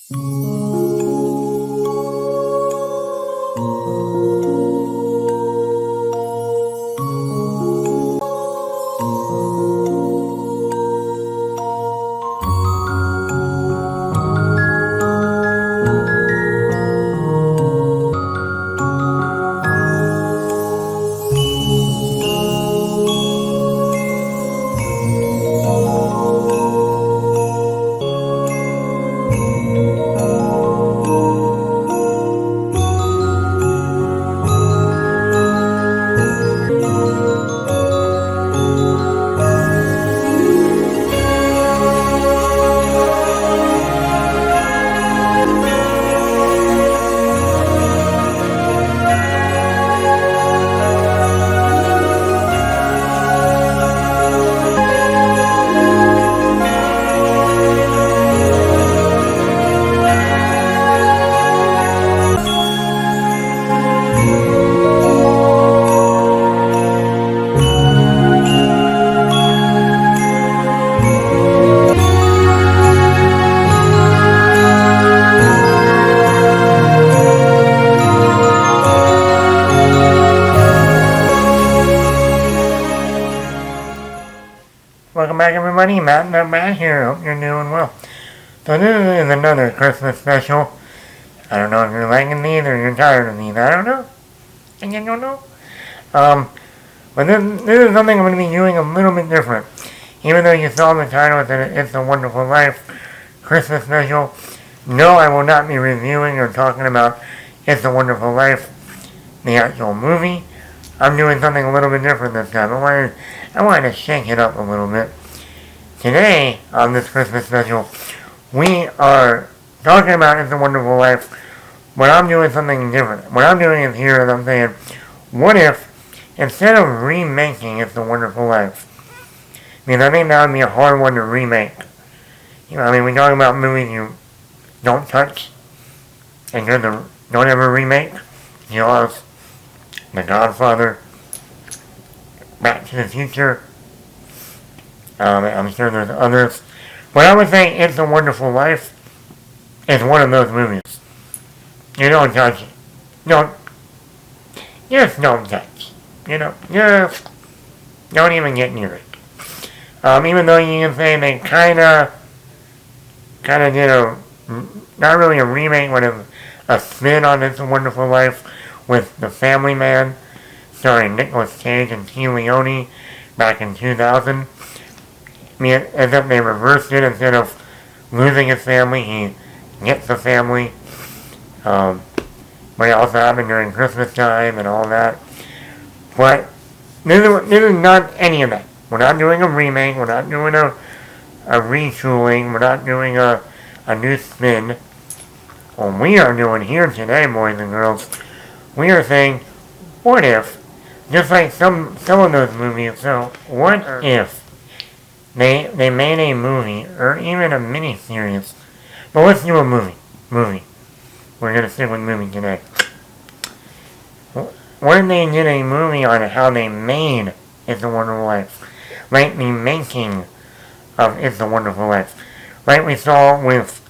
Welcome back, everybody. Matt and I'm back here. Hope you're doing well. So this is another Christmas special. I don't know if you're liking these or you're tired of these. I don't know. I don't know. But this is something I'm going to be doing a little bit different. Even though you saw the title, It's a Wonderful Life Christmas special. No, I will not be reviewing or talking about It's a Wonderful Life, the actual movie. I'm doing something a little bit different this time. I wanted to shake it up a little bit. Today, on this Christmas special, we are talking about It's a Wonderful Life, but I'm doing something different. What I'm doing is here is I'm saying, what if, instead of remaking It's a Wonderful Life, because I think that would be a hard one to remake. You know, I mean, we talk about movies you don't touch, and don't ever remake. Jaws, The Godfather, Back to the Future. I'm sure there's others. But I would say It's a Wonderful Life is one of those movies. You don't touch it. Just don't touch. Just don't even get near it. Even though you can say they kinda did not really a remake, but a spin on It's a Wonderful Life with The Family Man, starring Nicolas Cage and T. Leone back in 2000. I mean, as if they reversed it. Instead of losing his family, he gets the family. But it also happened during Christmas time and all that. But this is not any of that. We're not doing a remake. We're not doing a retooling. We're not doing a new spin. What we are doing here today, boys and girls, we are saying, what if, just like some of those movies, so what if they made a movie, or even a mini-series, but let's do a movie. We're going to stick with movie today. What if they did a movie on how they made It's a Wonderful Life? Like the making of It's a Wonderful Life. Like we saw with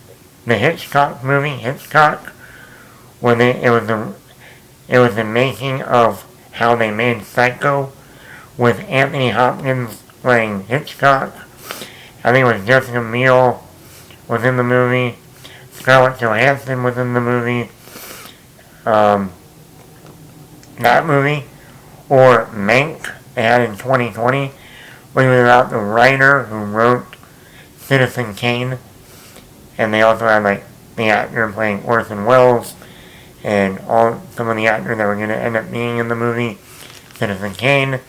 the Hitchcock movie, Hitchcock, when it was the making of how they made Psycho, with Anthony Hopkins playing Hitchcock. I think it was Jessica Biel was in the movie. Scarlett Johansson was in the movie. That movie. Or Mank, they had in 2020, which was about the writer who wrote Citizen Kane. And they also had the actor playing Orson Welles, and some of the actors that were going to end up being in the movie Citizen Kane.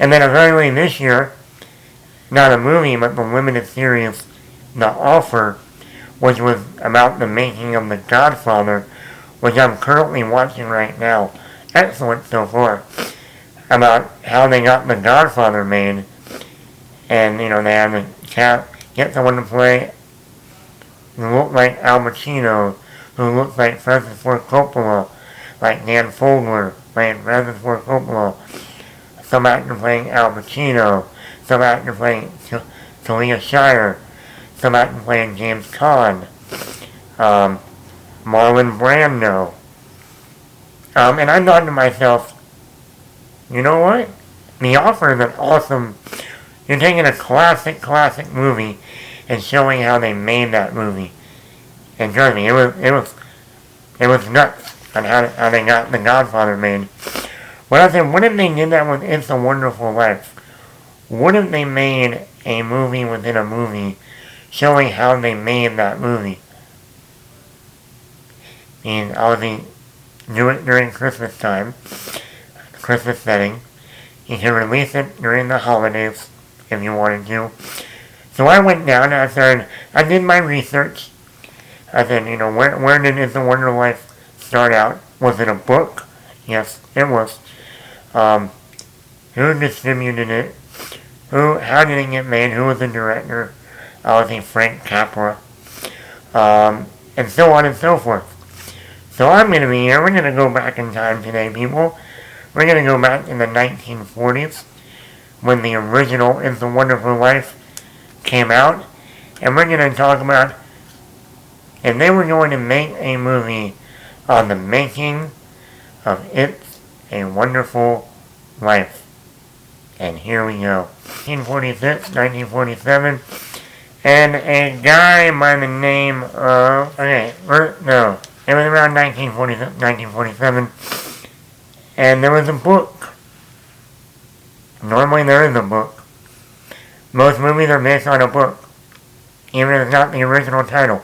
And then eventually this year, not a movie, but the limited series, The Offer, which was about the making of The Godfather, which I'm currently watching right now. Excellent so far. About how they got The Godfather made. And, they had to get someone to play who looked like Al Pacino, who looked like Francis Ford Coppola, like Dan Fogler playing Francis Ford Coppola, some actor playing Al Pacino, some actor playing Talia Shire, some actor playing James Caan. um, Marlon Brando. And I thought to myself, you know what? The Offer is an awesome. You're taking a classic movie and showing how they made that movie. And trust me, it was nuts on how they got The Godfather made. But I said, what if they did that with It's a Wonderful Life? What if they made a movie within a movie showing how they made that movie? And obviously do it during Christmas time, Christmas setting. You can release it during the holidays if you wanted to. So I went down and I did my research. I said, where did It's a Wonderful Life start out? Was it a book? Yes, it was. Who distributed it? How did it get made? Who was the director? Obviously Frank Capra. And so on and so forth. So I'm going to be here. We're going to go back in time today, people. We're going to go back in the 1940s when the original It's a Wonderful Life came out. And we're going to talk about, and they were going to make a movie on the making of It's a Wonderful Life. And here we go. 1946, 1947. And a guy by the name of, it was around 1946, 1947. And there was a book. Normally there is a book. Most movies are based on a book, even if it's not the original title.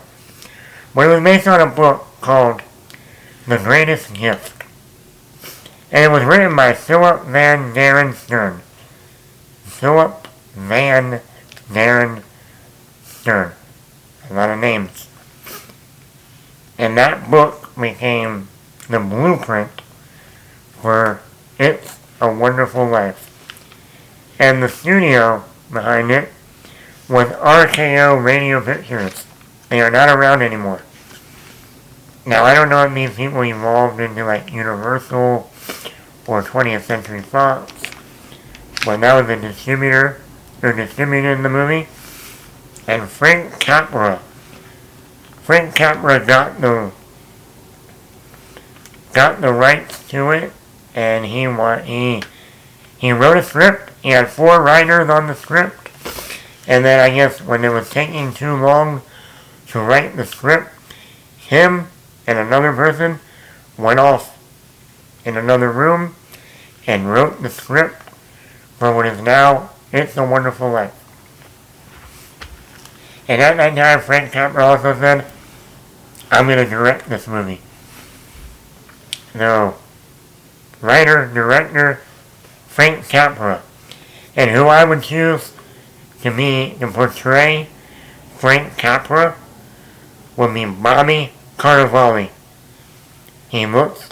But it was based on a book called The Greatest Gift. And it was written by Philip Van Daren Stern. Philip Van Daren Stern. A lot of names. And that book became the blueprint for It's a Wonderful Life. And the studio behind it was RKO Radio Pictures. They are not around anymore. Now, I don't know if these people evolved into like Universal or 20th Century Fox, but that was the distributor who distributed the movie. And Frank Capra got the rights to it, and he wrote a script. He had 4 writers on the script, and then I guess when it was taking too long to write the script, him and another person went off in another room and wrote the script for what is now It's a Wonderful Life. And at that time, Frank Capra also said, I'm going to direct this movie. So, writer, director, Frank Capra. And who I would choose to portray Frank Capra would be Bobby Cannavale. He looks,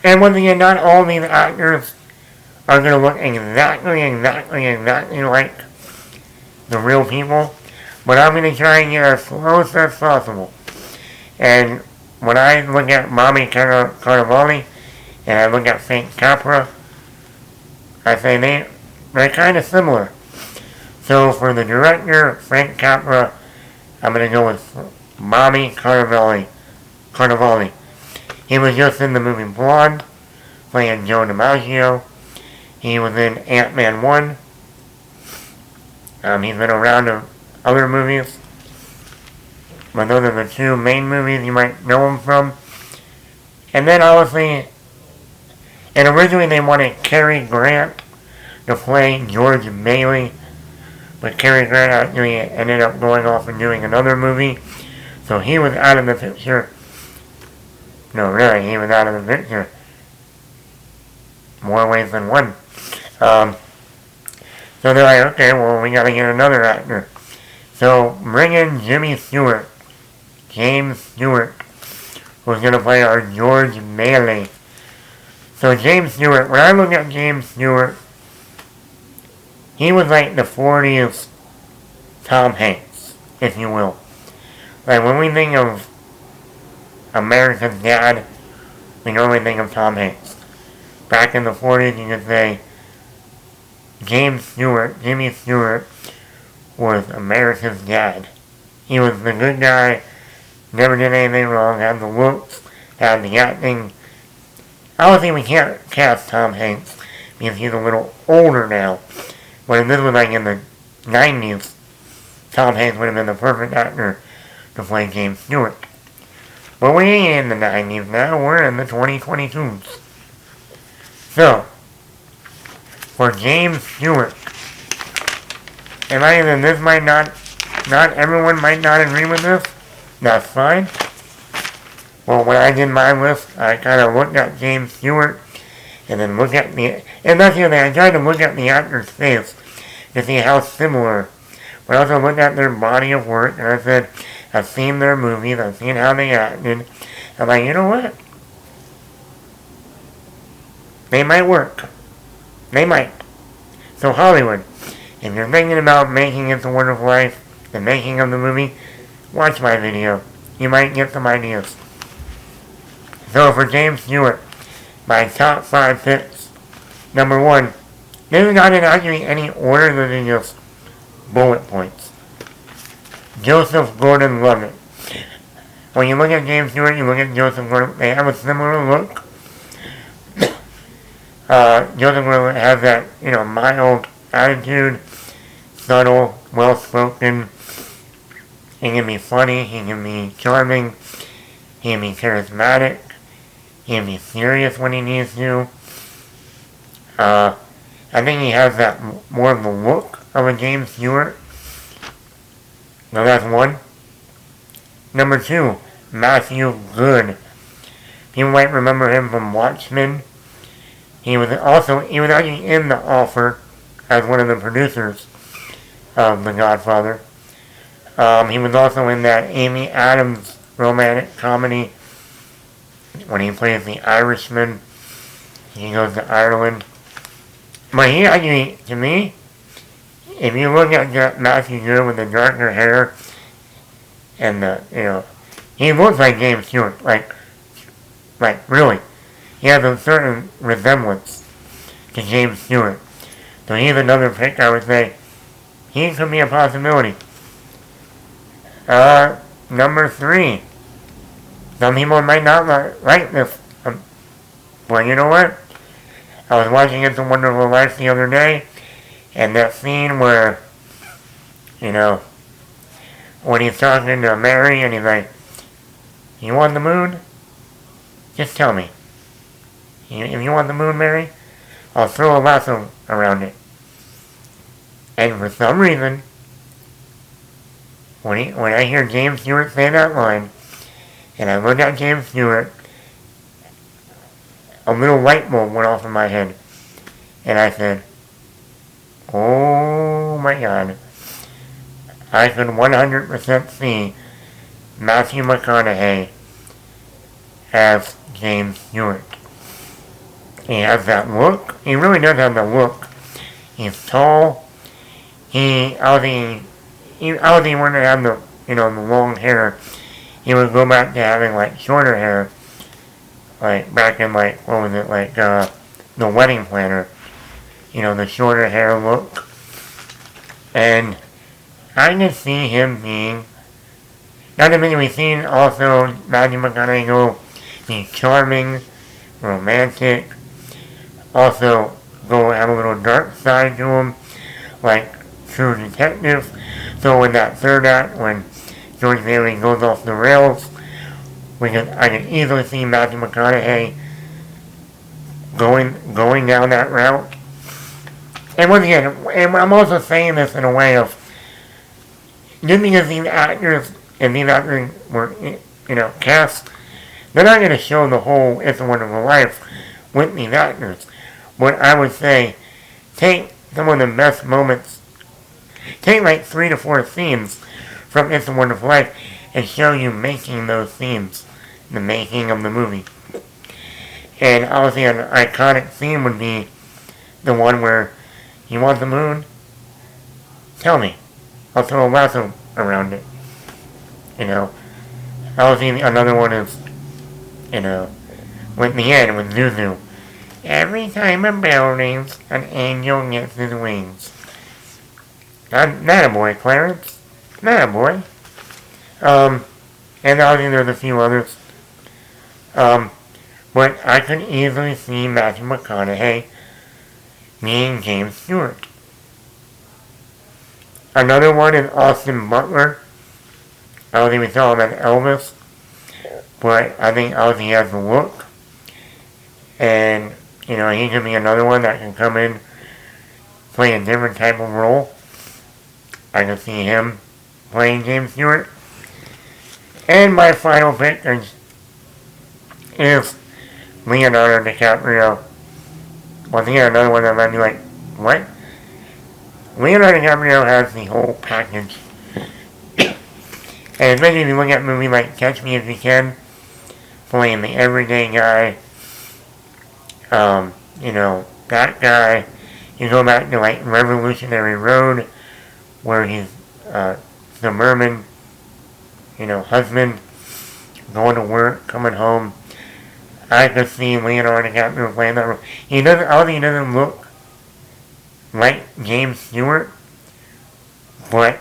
and once again, not all these actors are going to look exactly like the real people, but I'm going to try and get as close as possible. And when I look at Bobby Cannavale and I look at Frank Capra, I say they're kind of similar. So for the director, Frank Capra, I'm going to go with Bobby Cannavale. He was just in the movie Blonde, playing Joe DiMaggio. He was in Ant-Man 1. He's been around in other movies, but those are the 2 main movies you might know him from. And then obviously, and originally they wanted Cary Grant to play George Bailey, but Cary Grant actually ended up going off and doing another movie, so he was out of the picture. No, really, he was out of the picture. More ways than one. So they're like, okay, well, we gotta get another actor. So bring in Jimmy Stewart. James Stewart was gonna play our George Bailey. So James Stewart, when I look at James Stewart, he was like the 40s Tom Hanks, if you will. Like when we think of America's Dad, we normally think of Tom Hanks. Back in the 40s, you could say Jimmy Stewart, was America's Dad. He was the good guy never did anything wrong, had the looks, had the acting. Obviously we can't cast Tom Hanks because he's a little older now. But if this was like in the 90s, Tom Hanks would have been the perfect actor to play James Stewart. But we ain't in the 90s now, we're in the 2022s. So, for James Stewart, and this might not everyone might not agree with this, that's fine. Well, when I did my list, I kind of looked at James Stewart, and then looked at and that's the other thing, I tried to look at the actor's face to see how similar, but I also looked at their body of work, and I said, I've seen their movies, I've seen how they acted. I'm like, you know what? They might work. They might. So Hollywood, if you're thinking about making It's a Wonderful Life, the making of the movie, watch my video. You might get some ideas. So for James Stewart, my top 5 picks. Number 1, this is not in actually any order, these are just bullet points. Joseph Gordon-Levitt. When you look at James Stewart, you look at Joseph Gordon, they have a similar look. Joseph Gordon has that, mild attitude, subtle, well-spoken. He can be funny, he can be charming, he can be charismatic, he can be serious when he needs to. I think he has that more of the look of a James Stewart. So that's 1. Number 2, Matthew Goode. You might remember him from Watchmen. He was actually in The Offer as one of the producers of The Godfather. He was also in that Amy Adams romantic comedy when he plays the Irishman. He goes to Ireland. But he actually, to me, if you look at Matthew Goode with the darker hair and he looks like James Stewart, like really. He has a certain resemblance to James Stewart. So he's another pick, I would say. He could be a possibility. Number 3. Some people might not like this. Well, you know what? I was watching It's a Wonderful Life the other day, and that scene where, when he's talking to Mary and he's like, you want the moon? Just tell me. If you want the moon, Mary, I'll throw a lasso around it. And for some reason, when I hear James Stewart say that line, and I look at James Stewart, a little light bulb went off in my head. And I said, oh my God. I could 100% see Matthew McConaughey as James Stewart. He has that look. He really does have the look. He's tall. He obviously wouldn't have the long hair. He would go back to having shorter hair. Like back in what was it, The Wedding Planner. The shorter hair look. And I can see him being, not to mention we've seen also Matthew McConaughey go be charming, romantic, also go have a little dark side to him, like True Detective. So in that third act, when George Bailey goes off the rails, I can easily see Matthew McConaughey going down that route. And once again, and I'm also saying this in a way of, just because these actors were, cast, they're not going to show the whole It's a Wonderful Life with these actors. But I would say, take some of the best moments, take 3 to 4 scenes from It's a Wonderful Life and show you making those scenes, the making of the movie. And obviously an iconic scene would be the one where, you want the moon? Tell me. I'll throw a lasso around it. Obviously another one is, with the end, with Zuzu. Every time a bell rings, an angel gets his wings. Not a boy, Clarence. Not a boy. And obviously there's a few others. Um, but I could easily see Matthew McConaughey being James Stewart. Another one is Austin Butler. I don't think we saw him as Elvis, but I think obviously he has the look. And, he could be another one that can come in, play a different type of role. I can see him playing James Stewart. And my final pick is Leonardo DiCaprio. Once again, another one that might be like, what? Leonardo DiCaprio has the whole package. And especially if you look at a movie like Catch Me If You Can, playing the everyday guy, that guy. You go back to like Revolutionary Road, where he's the merman, husband, going to work, coming home. I could see Leonardo DiCaprio playing that role. He doesn't look like James Stewart, but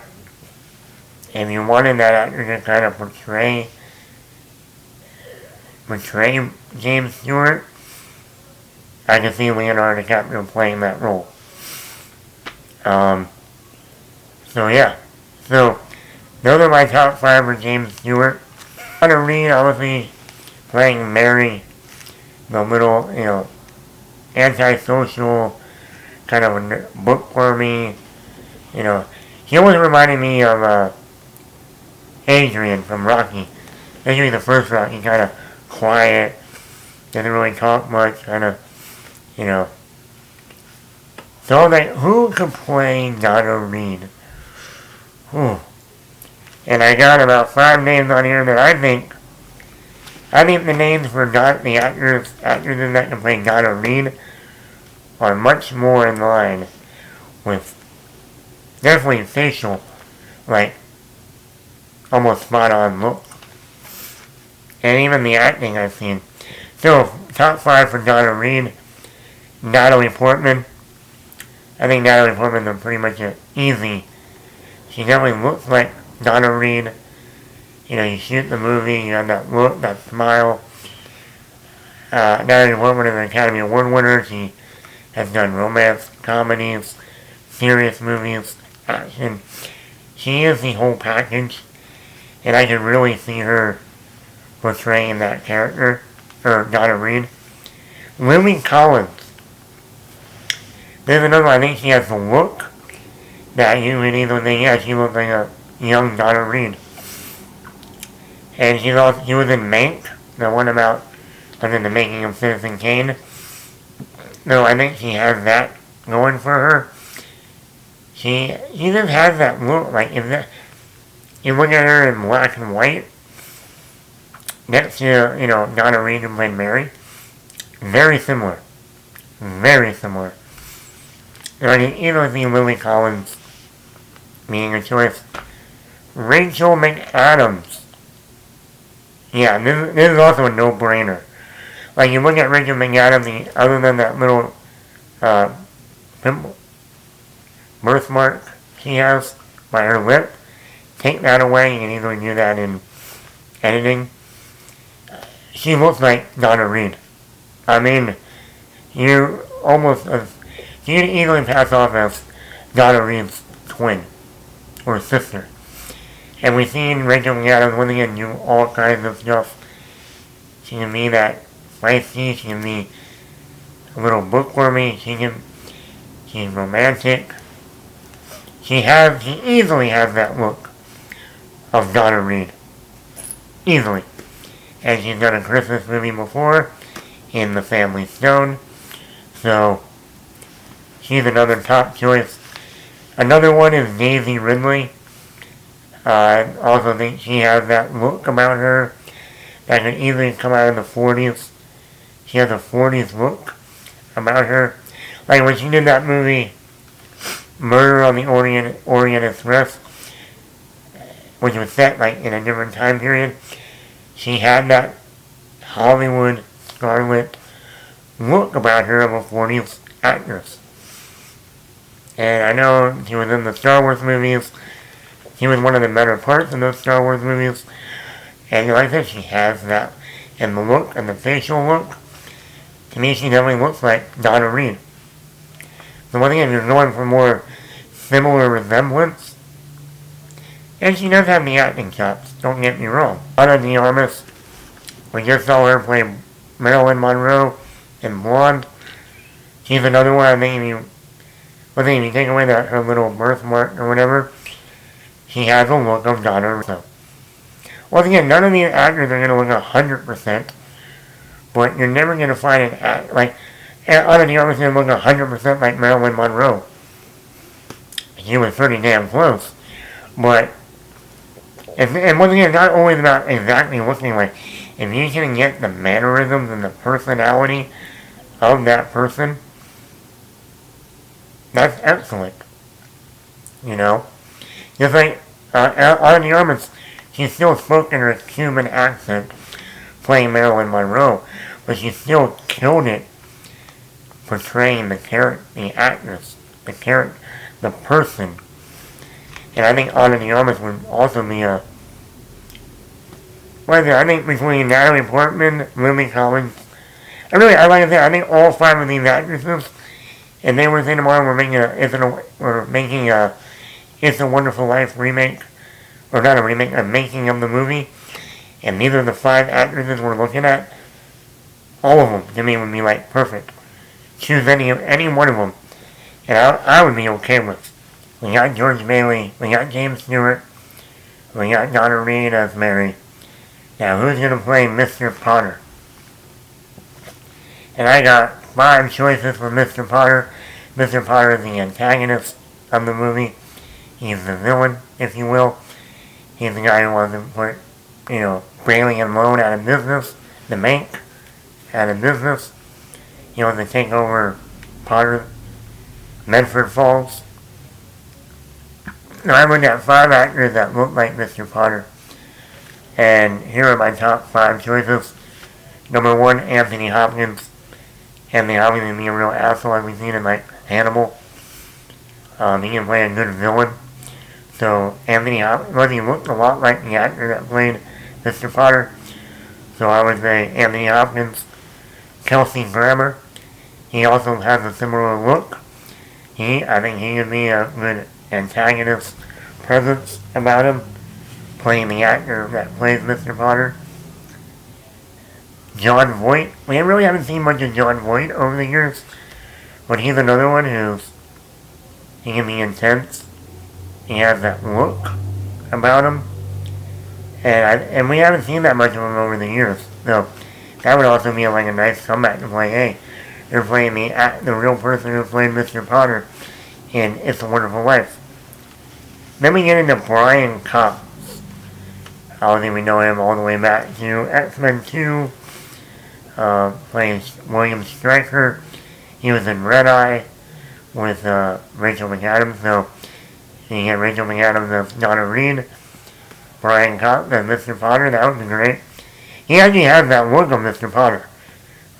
if you wanted that actor to kind of portray James Stewart, I could see Leonardo DiCaprio playing that role. So those are my top 5 for James Stewart. Donna Reed, obviously, playing Mary, the little, antisocial, kind of a bookwormy, he always reminded me of Adrian from Rocky. Especially the first Rocky, kind of quiet, doesn't really talk much, kind of, So who could play Donna Reed? And I got about 5 names on here that I think the names for the actors that can play Donna Reed are much more in line with definitely facial, like, almost spot on look. And even the acting I've seen. So, top 5 for Donna Reed. Natalie Portman. I think Natalie Portman is pretty much easy. She definitely looks like Donna Reed. You shoot the movie, you have that look, that smile. Natalie Portman is an Academy Award winner. She has done romance, comedies, serious movies, action. She is the whole package. And I can really see her portraying that character, or Donna Reed. Lily Collins. There's another one, I think she has the look that you would either think, yeah, she looks like a young Donna Reed. And she was in Mank, the one about, the making of Citizen Kane. No, I think she has that going for her. She just has that look, like, you look at her in black and white, next to, Donna Reed who played Mary. Very similar. Very similar. I can easily see Lily Collins being a choice. Rachel McAdams. Yeah, this is also a no-brainer. Like, you look at Rachel McAdams, other than that little birthmark she has by her lip, take that away, you can easily do that in editing. She looks like Donna Reed. I mean, you can easily pass off as Donna Reed's twin or sister. And we've seen Rachel McAdams when they do all kinds of stuff. She can be that feisty, she can be a little bookwormy, she's romantic. She easily has that look of Donna Reed. Easily. And she's done a Christmas movie before in The Family Stone. So, she's another top choice. Another one is Daisy Ridley. I also think she has that look about her that could easily come out of the 40s. She has a 40s look about her. Like when she did that movie, Murder on the Orient Express, which was set like in a different time period, she had that Hollywood scarlet look about her of a 40s actress. And I know she was in the Star Wars movies. She was one of the better parts of those Star Wars movies. And like I said, she has that, and the look, and the facial look, to me she definitely looks like Donna Reed. So once again, you're going for more similar resemblance, and she does have the acting chops, don't get me wrong. Ana de Armas, we just saw her play Marilyn Monroe in Blonde. She's another one. I think if you take away her little birthmark or whatever, she has a look of Donna. So, once again, none of these actors are going to look 100%, but you're never going to find an act like Ana de Armas going to look 100% like Marilyn Monroe. She was pretty damn close, but and once again, not always about exactly looking like. If you can get the mannerisms and the personality of that person, that's excellent. You know? Just like Ana de Armas, she still spoke in her Cuban accent playing Marilyn Monroe, but she still killed it portraying the character, the actress, the character, the person. And I think Ana de Armas would also be a... I think between Natalie Portman, Lily Collins, I like to say, I think all five of these actresses, and they were saying tomorrow we're making a It's a Wonderful Life remake, or not a remake, a making of the movie, and these are the five actresses we're looking at. All of them, to me, would be like perfect. Choose any one of them, and I would be okay with. We got George Bailey, we got James Stewart, we got Donna Reed as Mary. Now, who's going to play Mr. Potter? And I got 5 choices for Mr. Potter. Mr. Potter is the antagonist of the movie. He's the villain, if you will. He's the guy who wants to put, Bailey and Malone out of business. The bank out of business. He wants to take over Potter, Medford Falls. Now, I looked at 5 actors that look like Mr. Potter. And here are my top 5 choices. Number 1, Anthony Hopkins. Anthony Hopkins can be a real asshole, like we've seen in like Hannibal. He can play a good villain. So Anthony Hopkins, he looked a lot like the actor that played Mr. Potter. So I would say Anthony Hopkins. Kelsey Grammer. He also has a similar look. I think he would be a good antagonist presence about him, playing the actor that plays Mr. Potter. Jon Voight. We really haven't seen much of Jon Voight over the years, but he's another one he can be intense. He has that look about him, and we haven't seen that much of him over the years. So that would also be like a nice comeback to play. Hey, they're playing the real person who played Mr. Potter in It's a Wonderful Life. Then we get into Brian Cox. I think we know him all the way back to X-Men 2. Plays William Stryker. He was in Red Eye with Rachel McAdams. So you get Rachel McAdams as Donna Reed. Brian Cox as Mr. Potter. That would be great. He actually has that look of Mr. Potter,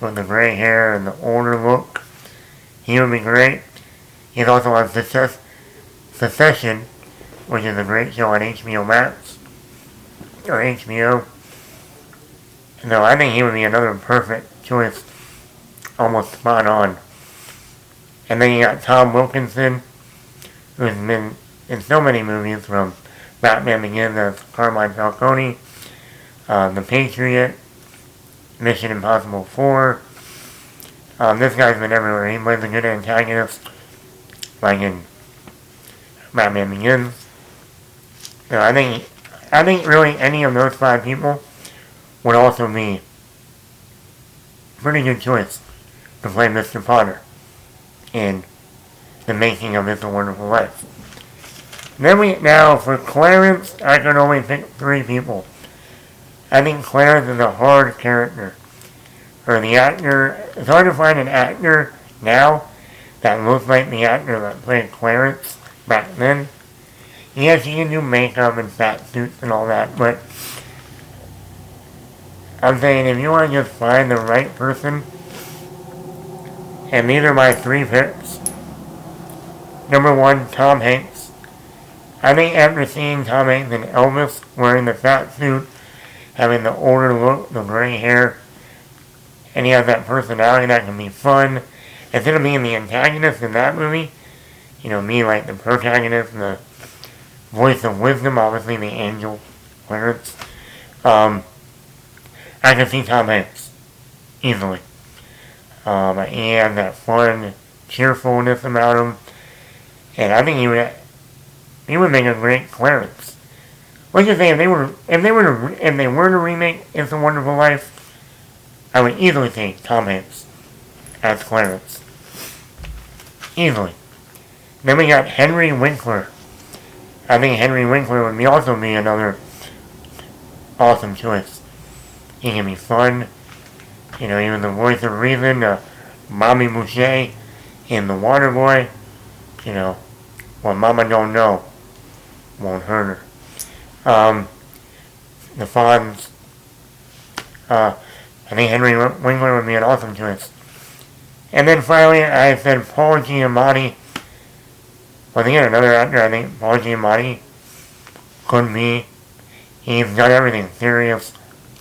with the gray hair and the older look. He would be great. He's also on Succession, which is a great show on HBO Max, or HBO. So I think he would be another perfect choice, almost spot on. And then you got Tom Wilkinson, who's been in so many movies, from Batman Begins as Carmine Falcone, The Patriot, Mission Impossible 4. This guy's been everywhere. He plays a good antagonist, like in Batman Begins. So I think really any of those 5 people would also be a pretty good choice to play Mr. Potter in the making of It's a Wonderful Life. Now for Clarence, I can only pick 3 people. I think Clarence is a hard character. Or the actor, it's hard to find an actor now that looks like the actor that played Clarence back then. Yes, you can do makeup and fat suits and all that, but I'm saying if you want to just find the right person, and these are my 3 picks. Number 1, Tom Hanks. I think after seeing Tom Hanks and Elvis wearing the fat suit having the older look, the gray hair, and he has that personality that can be fun. Instead of being the antagonist in that movie, me like the protagonist, the voice of wisdom, obviously the angel, Clarence. I can see Tom Hanks easily. He has that fun cheerfulness about him, and I think he would make a great Clarence. Let's just say if they were to remake It's a Wonderful Life, I would easily say Tom Hanks as Clarence. Easily. Then we got Henry Winkler. I think Henry Winkler would also be another awesome choice. He can be fun. He was the voice of reason, Mommy Boucher in The Waterboy. What Mama don't know won't hurt her. The Fonz. I think Henry Winkler would be an awesome choice. And then finally, I said Paul Giamatti. Once again, another actor, I think Paul Giamatti could be. He's done everything, serious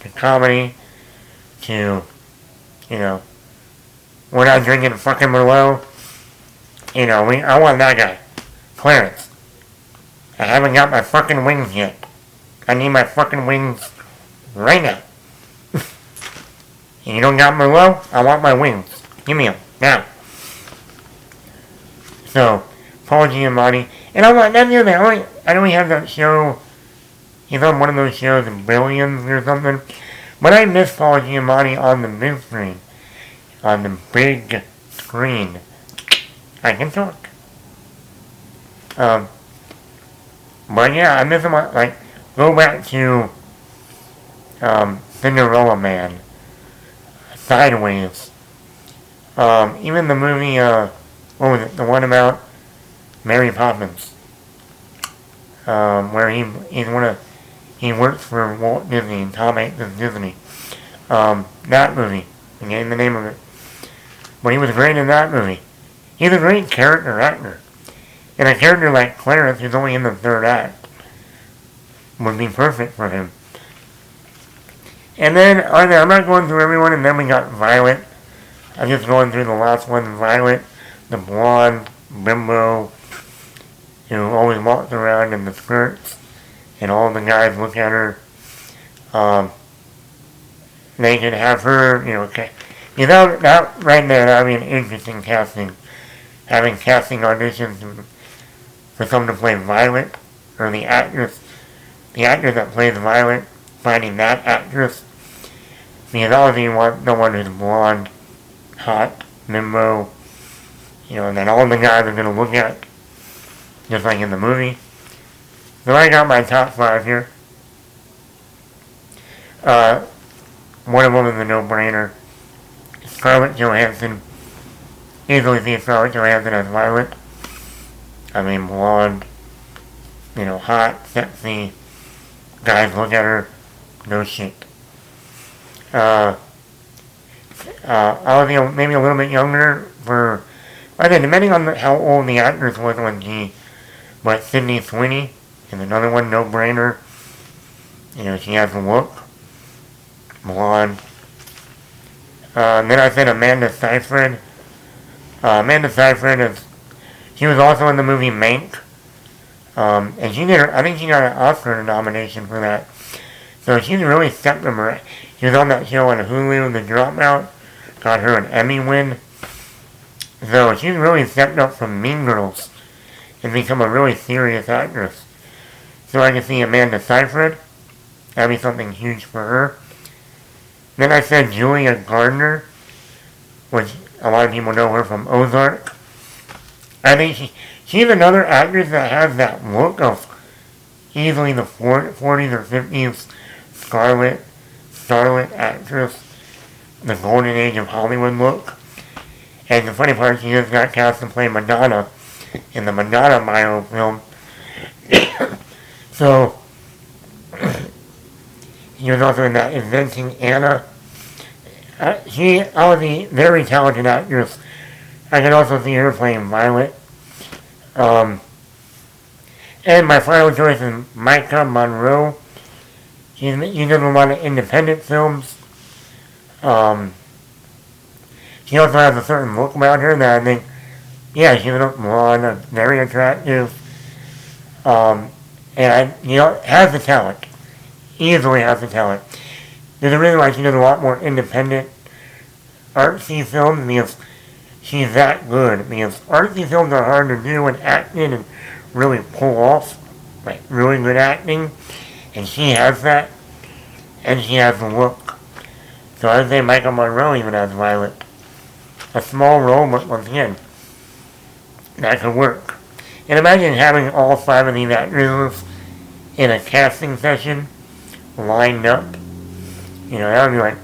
to comedy to, we're not drinking fucking Merlot. I want that guy. Clarence. I haven't got my fucking wings yet. I need my fucking wings right now. You don't got Merlot? I want my wings. Give me them. Now. So, Paul Giamatti. And I want, that's the other thing. I know he has that show. He's on one of those shows, Billions or something. But I miss Paul Giamatti on the big screen. On the big screen. I can talk. But yeah, I miss him. Go back to Cinderella Man, Sideways. Even the movie, what was it? The one about Mary Poppins, where he works for Walt Disney and Tom Hanks is Disney. That movie, again the name of it. But he was great in that movie. He's a great character actor. And a character like Clarence, who's only in the third act, would be perfect for him. And then, I'm not going through everyone, and then we got Violet. I'm just going through the last one, Violet, the blonde bimbo, who always walks around in the skirts, and all the guys look at her. They could have her, that right there, that would be an interesting casting. Having casting auditions for someone to play Violet, or the actor that plays Violet, finding that actress. Because obviously you want the one who's blonde, hot, bimbo, and then all the guys are going to look at, just like in the movie. So I got my top 5 here. One of them is a no-brainer. Scarlett Johansson. Easily see Scarlett Johansson as Violet. I mean, blonde, hot, sexy. Guys look at her, no shit. I was maybe a little bit younger depending on how old the actress was but Sydney Sweeney is another one, no-brainer. She has a look, blonde. Then I said Amanda Seyfried. Amanda Seyfried she was also in the movie Mank. And I think she got an Oscar nomination for that. So she's really stepped up. She was on that show on Hulu, The Dropout. Got her an Emmy win. So she's really stepped up from Mean Girls and become a really serious actress. So I can see Amanda Seyfried. That'd be something huge for her. Then I said Julia Gardner, which a lot of people know her from Ozark. I think she's another actress that has that look of easily the 40s or 50s starlet actress, the golden age of Hollywood look. And the funny part, she just got cast to play Madonna in the Madonna bio film. So, she was also in that Inventing Anna. She was a very talented actress. I can also see her playing Violet. And my final choice is Micah Monroe. She does a lot of independent films. Um, she also has a certain look about her that I think, yeah, she looks blonde, very attractive. Um, and has the talent. Easily has the talent. There's a reason why she does a lot more independent artsy films because she's that good. Because artsy films are hard to do and act in and really pull off, like really good acting. And she has that, and she has the look. So I'd say Michael Monroe even has Violet. A small role, but once again, that could work. And imagine having all 5 of these actors in a casting session, lined up. That would be like,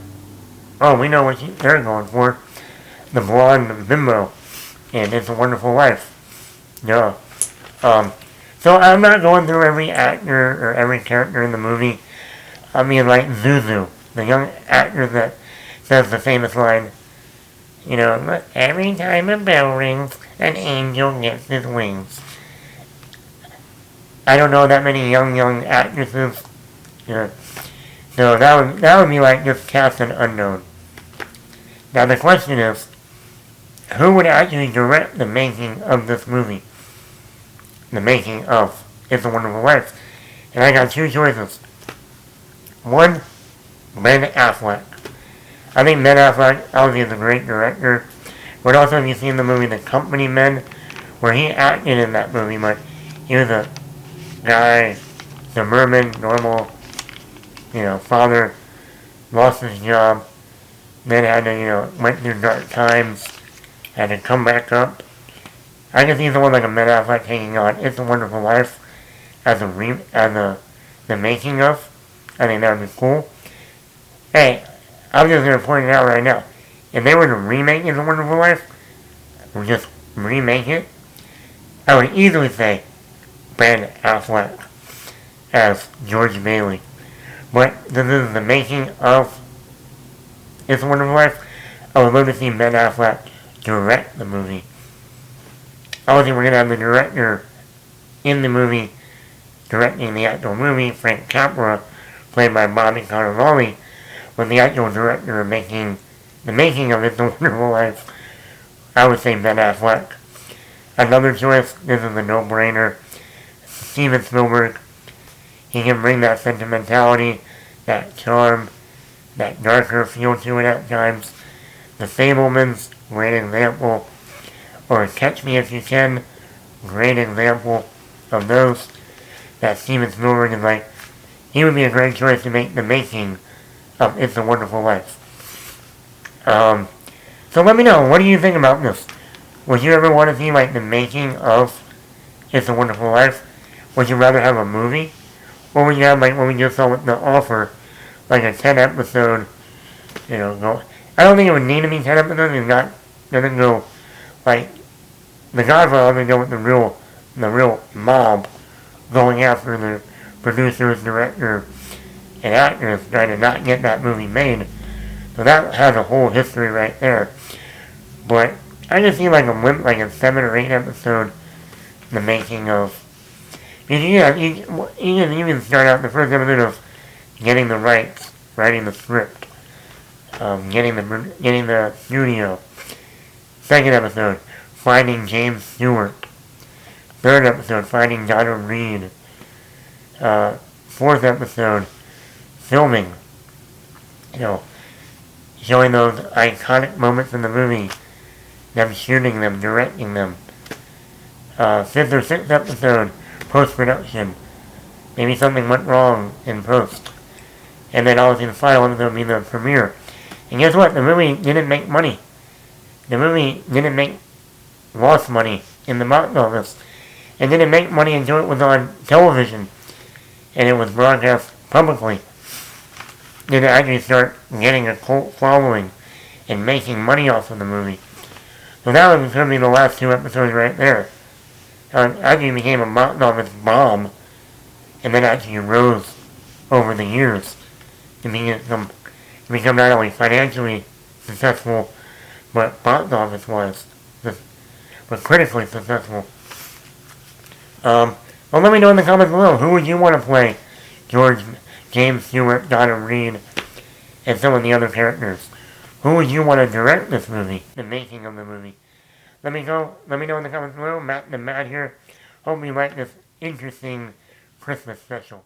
oh, we know what they're going for. The blonde bimbo, and It's a Wonderful Life. Yeah. So I'm not going through every actor or every character in the movie. I mean, like Zuzu, the young actor that says the famous line, every time a bell rings, an angel gets his wings. I don't know that many young actresses. Yeah. So that would be like just cast an unknown. Now the question is, who would actually direct the making of this movie? The making of It's a Wonderful Life. And I got 2 choices. One, Ben Affleck. I think Ben Affleck obviously is a great director. But also if you've seen the movie The Company Men, where he acted in that movie, but he was a guy, suburban, normal, father, lost his job, then had to, went through dark times, had to come back up. I can see someone like a Ben Affleck taking on It's a Wonderful Life as the making of. I think that would be cool. Hey, I'm just going to point it out right now. If they were to remake It's a Wonderful Life, or just remake it, I would easily say Ben Affleck as George Bailey. But this is the making of It's a Wonderful Life. I would love to see Ben Affleck direct the movie. Obviously, we're going to have the director in the movie directing the actual movie, Frank Capra, played by Bobby Cannavale, with the actual director making the making of It's a Wonderful Life. I would say Ben Affleck. Another choice, this is a no-brainer, Steven Spielberg. He can bring that sentimentality, that charm, that darker feel to it at times. The Fabelmans, great example. Or Catch Me If You Can, great example of those. That Steven Spielberg is like, he would be a great choice to make the making of It's a Wonderful Life. So let me know, what do you think about this? Would you ever want to see like the making of It's a Wonderful Life? Would you rather have a movie? Or would you have like what we just saw with The Offer, like a 10 episode, go. I don't think it would need to be 10 episodes, it doesn't go like The Godfather, go with the real mob going after the producers, director, and actors trying to not get that movie made. So that has a whole history right there. But I just see like a 7 or 8 episode, the making of. You can even start out the first episode of getting the rights, writing the script, getting the studio. Second episode, finding James Stewart. Third episode, finding Donald Reed. Fourth episode, filming. Showing those iconic moments in the movie, them shooting them, directing them. Fifth or sixth episode, post-production. Maybe something went wrong in post. And then obviously the final episode will be the premiere. And guess what? The movie didn't make money. The movie lost money in the box office. It didn't make money until it was on television. And it was broadcast publicly. Did it actually start getting a cult following and making money off of the movie. So that was going to be the last 2 episodes right there. It actually became a box office bomb, and then actually rose over the years to become not only financially successful, but box office wise, but critically successful. Well, let me know in the comments below, who would you want to play George James Stewart, Donna Reed, and some of the other characters. Who would you want to direct this movie? The making of the movie. Let me know in the comments below. Matt the Mad here. Hope you like this interesting Christmas special.